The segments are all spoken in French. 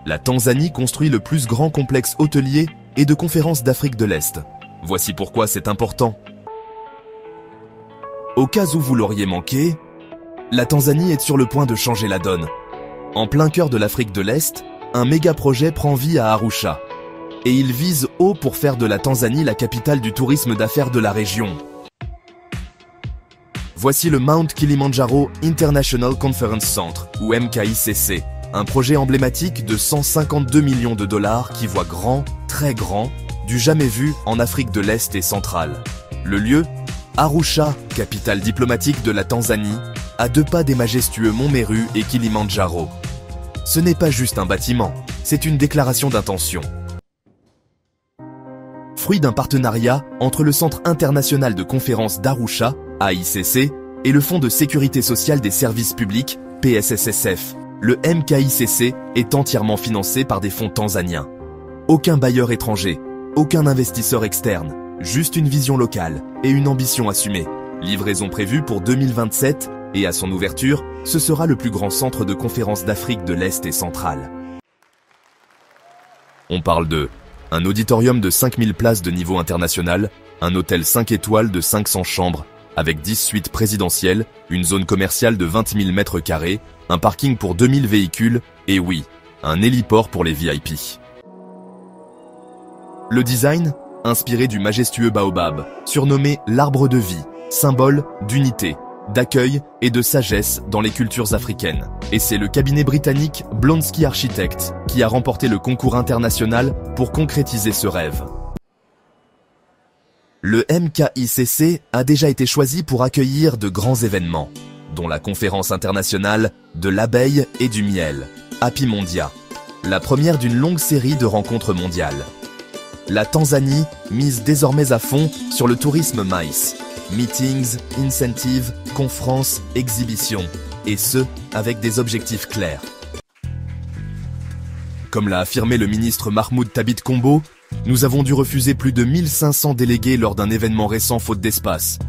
La Tanzanie construit le plus grand complexe hôtelier et de conférences d'Afrique de l'Est. Voici pourquoi c'est important. Au cas où vous l'auriez manqué, la Tanzanie est sur le point de changer la donne. En plein cœur de l'Afrique de l'Est, un méga-projet prend vie à Arusha. Et il vise haut pour faire de la Tanzanie la capitale du tourisme d'affaires de la région. Voici le Mount Kilimanjaro International Conference Center, ou MKICC, un projet emblématique de 152 millions de dollars qui voit grand, très grand, du jamais vu en Afrique de l'Est et centrale. Le lieu, Arusha, capitale diplomatique de la Tanzanie, à 2 pas des majestueux monts Meru et Kilimanjaro. Ce n'est pas juste un bâtiment, c'est une déclaration d'intention. Fruit d'un partenariat entre le Centre international de conférences d'Arusha, AICC, et le Fonds de sécurité sociale des services publics, PSSSF, le MKICC est entièrement financé par des fonds tanzaniens. Aucun bailleur étranger, aucun investisseur externe, juste une vision locale et une ambition assumée. Livraison prévue pour 2027 et à son ouverture, ce sera le plus grand centre de conférences d'Afrique de l'Est et centrale. On parle de un auditorium de 5000 places de niveau international, un hôtel 5 étoiles de 500 chambres, avec 10 suites présidentielles, une zone commerciale de 20 000 mètres carrés, un parking pour 2000 véhicules, et oui, un héliport pour les VIP. Le design, inspiré du majestueux baobab, surnommé l'arbre de vie, symbole d'unité, d'accueil et de sagesse dans les cultures africaines. Et c'est le cabinet britannique Blonsky Architects qui a remporté le concours international pour concrétiser ce rêve. Le MKICC a déjà été choisi pour accueillir de grands événements, dont la conférence internationale de l'abeille et du miel, Apimondia, la première d'une longue série de rencontres mondiales. La Tanzanie mise désormais à fond sur le tourisme MICE, meetings, incentives, conférences, exhibitions, et ce, avec des objectifs clairs. Comme l'a affirmé le ministre Mahmoud Thabit Kombo, nous avons dû refuser plus de 1500 délégués lors d'un événement récent faute d'espace.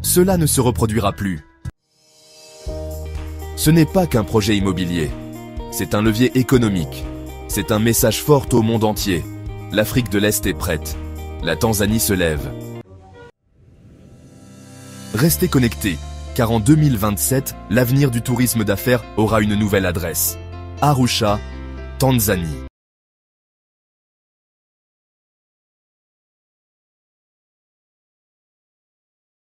Cela ne se reproduira plus. Ce n'est pas qu'un projet immobilier, c'est un levier économique. C'est un message fort au monde entier. L'Afrique de l'Est est prête. La Tanzanie se lève. Restez connectés, car en 2027, l'avenir du tourisme d'affaires aura une nouvelle adresse. Arusha, Tanzanie.